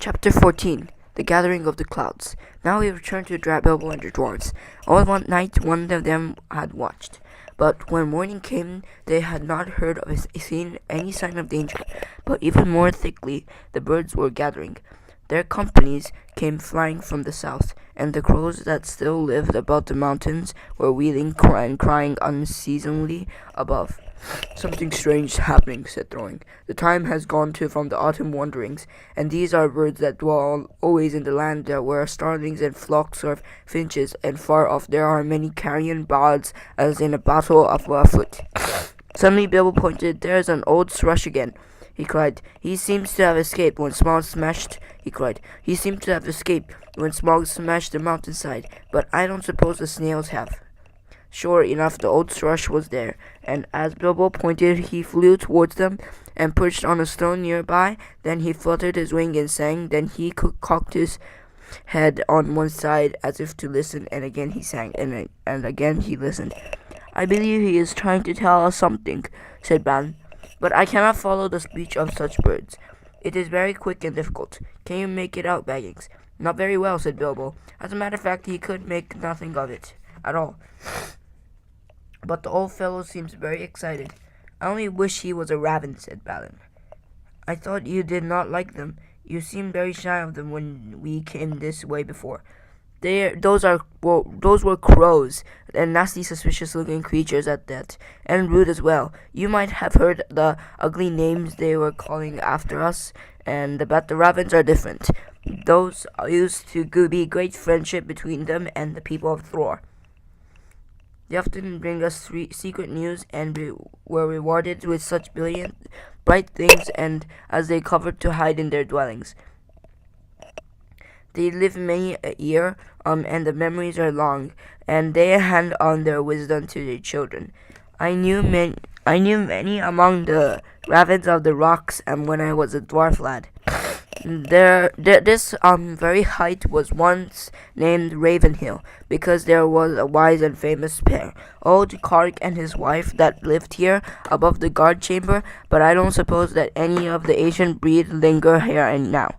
Chapter 14 The Gathering of the Clouds. Now we return to Bilbo and the dwarves. All one night one of them had watched, but when morning came they had not heard or seen any sign of danger. But even more thickly the birds were gathering. Their companies came flying from the south, and the crows that still lived about the mountains were wheeling and crying unceasingly above. "Something strange is happening," said Throwing. "The time has gone from the autumn wanderings, and these are birds that dwell always in the land there were starlings and flocks of finches, and far off there are many carrion birds as in a battle afoot." Suddenly Bilbo pointed. "There's an old thrush again," he cried. "He seems to have escaped when Smaug smashed," he cried. "He seems to have escaped when Smaug smashed the mountainside, but I don't suppose the snails have." Sure enough, the old thrush was there, and as Bilbo pointed, he flew towards them and perched on a stone nearby. Then he fluttered his wing and sang. Then he cocked his head on one side as if to listen, and again he sang, and again he listened. "I believe he is trying to tell us something," said Balin, "but I cannot follow the speech of such birds. It is very quick and difficult. Can you make it out, Baggins?" "Not very well," said Bilbo. As a matter of fact, he could make nothing of it at all. "But the old fellow seems very excited." "I only wish he was a raven," said Balin. "I thought you did not like them. You seemed very shy of them when we came this way before." Those were crows, and nasty, suspicious-looking creatures at that, and rude as well. You might have heard the ugly names they were calling after us, but the ravens are different. Those used to be great friendship between them and the people of Thor. They often bring us secret news, and were rewarded with such bright things, and as they covered to hide in their dwellings. They live many a year, and the memories are long, and they hand on their wisdom to their children. I knew many among the ravens of the rocks, and when I was a dwarf lad. This very height was once named Ravenhill, because there was a wise and famous pair, old Kark and his wife, that lived here above the guard chamber, but I don't suppose that any of the ancient breed linger here and now.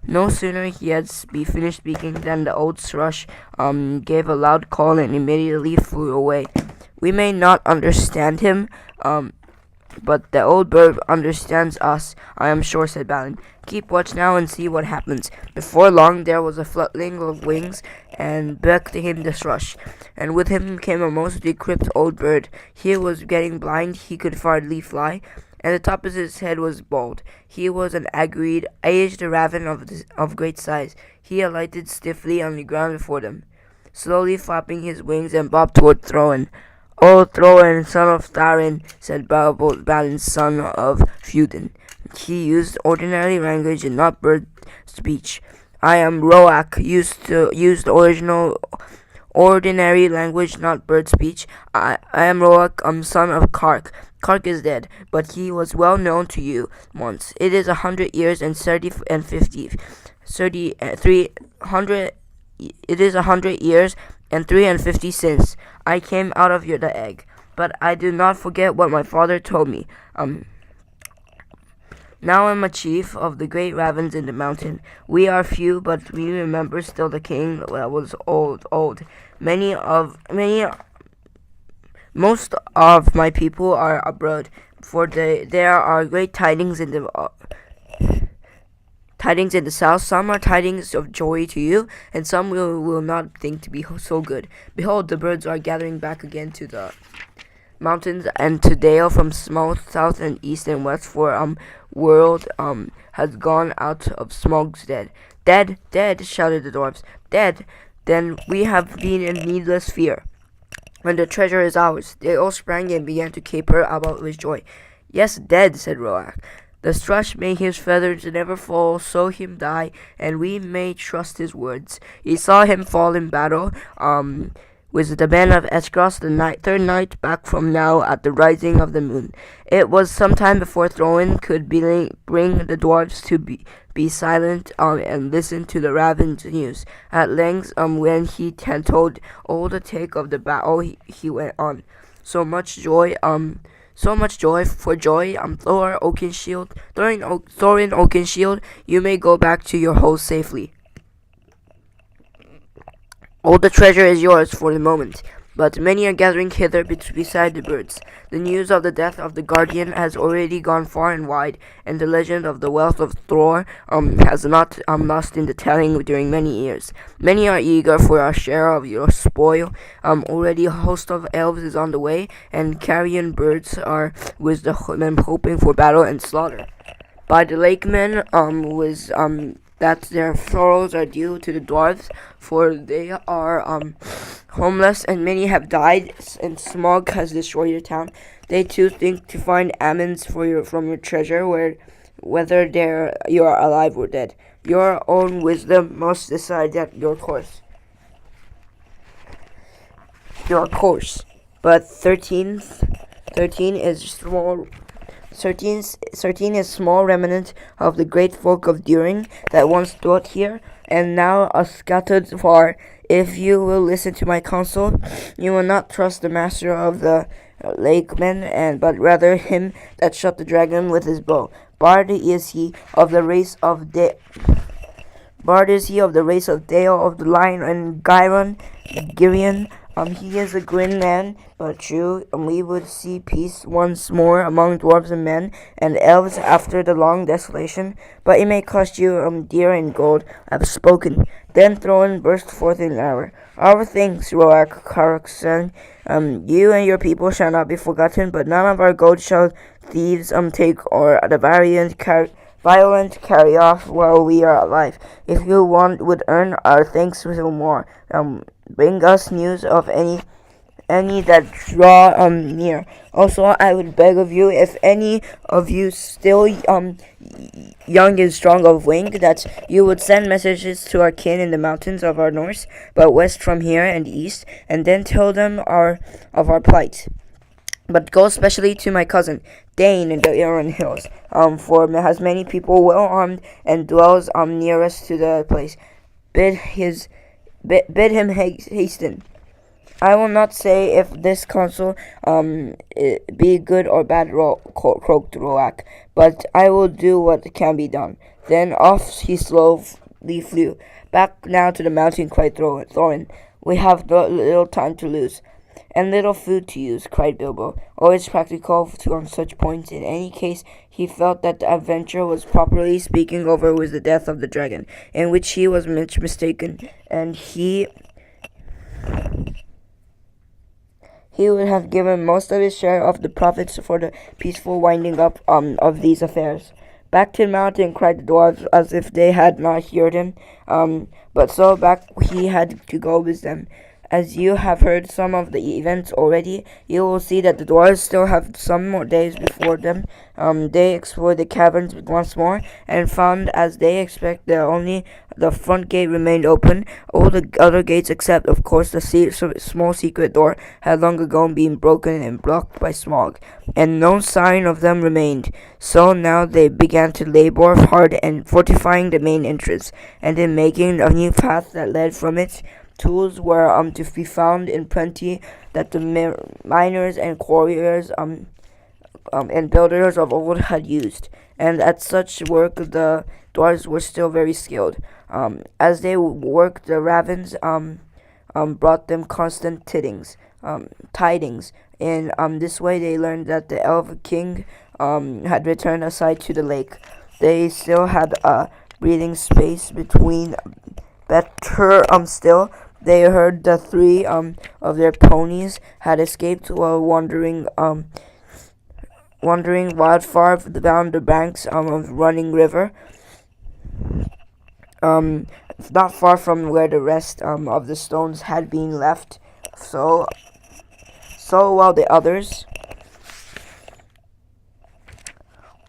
No sooner he had finished speaking than the old thrush gave a loud call and immediately flew away. "We may not understand him, but the old bird understands us, I am sure," said Balin. "Keep watch now and see what happens." Before long there was a fluttering of wings, and back came the thrush, and with him came a most decrepit old bird. He was getting blind, he could hardly fly, and the top of his head was bald. He was an aged raven of great size. He alighted stiffly on the ground before them, slowly flapping his wings, and bobbed toward Thorin. "O Thorin, son of Tharin," said Balin's son of Feudin. He used ordinary language and not bird speech. "I am Roak, used ordinary language, not bird speech. I am Roak, son of Kark. Kark is dead, but he was well known to you once. It is 100 years and 100 years and 350 since I came out of the egg, but I do not forget what my father told me. Now I'm a chief of the great ravens in the mountain. We are few, but we remember still the king that was old. Most of my people are abroad, for there are great tidings in the south. Some are tidings of joy to you, and some will not think to be so good. Behold, the birds are gathering back again to the mountains and to dale from south and east and west, for world has gone out of Smaug's dead." Dead, shouted the dwarfs. "Dead? Then we have been in needless fear, and the treasure is ours." They all sprang and began to caper about with joy. "Yes, dead," said Roak. "The thrush may his feathers never fall, so him die, and we may trust his words. He saw him fall in battle, with the men of Esgros the third night back from now at the rising of the moon. It was some time before Thorin could bring the dwarfs to be silent and listen to the raven's news. At length, when he had told all the take of the battle, he went on. So much joy So much joy for joy. Thorin Oakenshield, you may go back to your host safely. All the treasure is yours for the moment, but many are gathering hither beside the birds. The news of the death of the guardian has already gone far and wide, and the legend of the wealth of Thor has not lost in the telling during many years. Many are eager for a share of your spoil. Already a host of elves is on the way, and carrion birds are with them hoping for battle and slaughter. By the lakemen was that their sorrows are due to the dwarves, for they are homeless, and many have died, and smog has destroyed your town. They too think to find almonds from your treasure, whether you are alive or dead. Your own wisdom must decide that your course. But 13 is small. 13 is small remnant of the great folk of Durin that once dwelt here, and now are scattered far. If you will listen to my counsel, you will not trust the master of the lakemen, but rather him that shot the dragon with his bow. Bard is he of the race of Dale of the Lion and Girion. He is a grim man, but true, and we would see peace once more among dwarves and men, and elves after the long desolation. But it may cost you dear in gold. I have spoken. Then Thorin burst forth in our thanks, Roak Carrickson. You and your people shall not be forgotten, but none of our gold shall thieves take, or the violent carry off while we are alive. If you would earn our thanks with more, bring us news of any that draw near. Also, I would beg of you, if any of you still young and strong of wing, that you would send messages to our kin in the mountains of our north, but west from here and east, and then tell them of our plight. But go especially to my cousin Dane in the Iron Hills, for has many people well armed and dwells nearest to the place. Bid him hasten. I will not say if this counsel be good or bad, croaked Roak, but I will do what can be done. Then off he slowly flew. Back now to the mountain, cried Thorin. We have little time to lose. And little food to use, cried Bilbo, always practical on such points. In any case, he felt that the adventure was properly speaking over with the death of the dragon, in which he was much mistaken, and he would have given most of his share of the profits for the peaceful winding up of these affairs. Back to the mountain, cried the dwarves, as if they had not heard him, but so back he had to go with them. As you have heard some of the events already, you will see that the dwarves still have some more days before them. They explored the caverns once more, and found, as they expect, that only the front gate remained open. All the other gates, except, of course, the small secret door, had long ago been broken and blocked by smog, and no sign of them remained. So now they began to labor hard in fortifying the main entrance, and in making a new path that led from it. Tools were to be found in plenty that the miners and quarriers and builders of old had used, and at such work the dwarves were still very skilled. As they worked, the ravens brought them constant tidings. In this way they learned that the elf king had returned aside to the lake. They still had a breathing space between. Better still, they heard the three of their ponies had escaped while wandering wild far down the banks of running river. Not far from where the rest of the stones had been left. So while the others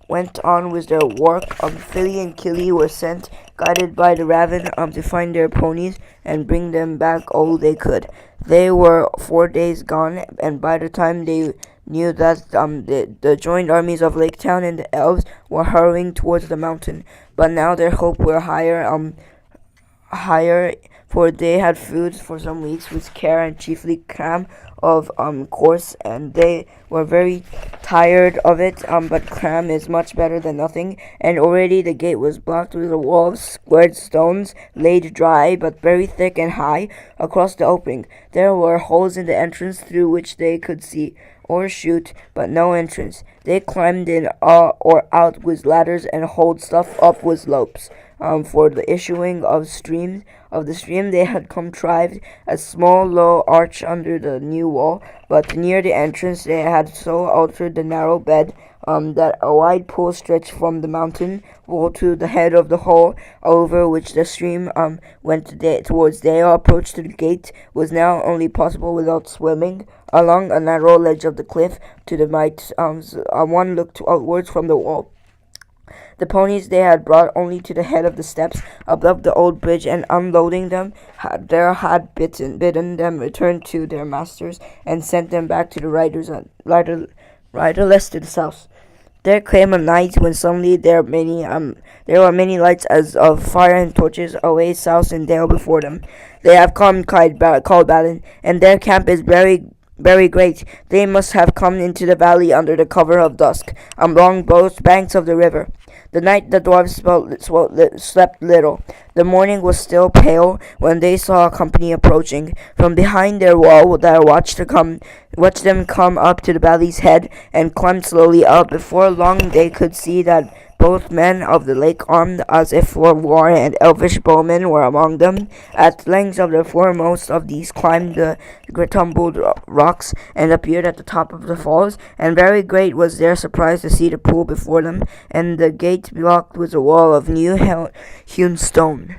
went on with their work, Philly and Killy were sent, guided by the raven, to find their ponies and bring them back all they could. They were 4 days gone, and by the time they knew that the joined armies of Lake Town and the elves were hurrying towards the mountain. But now their hope were higher, for they had food for some weeks with care and chiefly cram of course, and they were very tired of it. But cram is much better than nothing, and already the gate was blocked with a wall of squared stones laid dry but very thick and high across the opening. There were holes in the entrance through which they could see or shoot, but no entrance. They climbed in or out with ladders and hauled stuff up with ropes. For the issuing of the stream, they had contrived a small low arch under the new wall, but near the entrance they had so altered the narrow bed that a wide pool stretched from the mountain wall to the head of the hole, over which the stream went towards Dale. Approach to the gate was now only possible without swimming. Along a narrow ledge of the cliff to the right, one looked outwards from the wall. The ponies they had brought only to the head of the steps above the old bridge, and unloading them, had bidden them return to their masters, and sent them back to the riderless to the south. There came a night when suddenly there were many lights as of fire and torches away south in Dale before them. "They have come," called Balin, "and their camp is very great. They must have come into the valley under the cover of dusk, along both banks of the river." The night the dwarfs slept little. The morning was still pale when they saw a company approaching. From behind their wall they watched them come up to the valley's head and climb slowly up. Before long they could see that both men of the lake, armed as if for war, and elvish bowmen were among them. At length of the foremost of these climbed the tumbled rocks and appeared at the top of the falls, and very great was their surprise to see the pool before them, and the gate blocked with a wall of new hewn stone.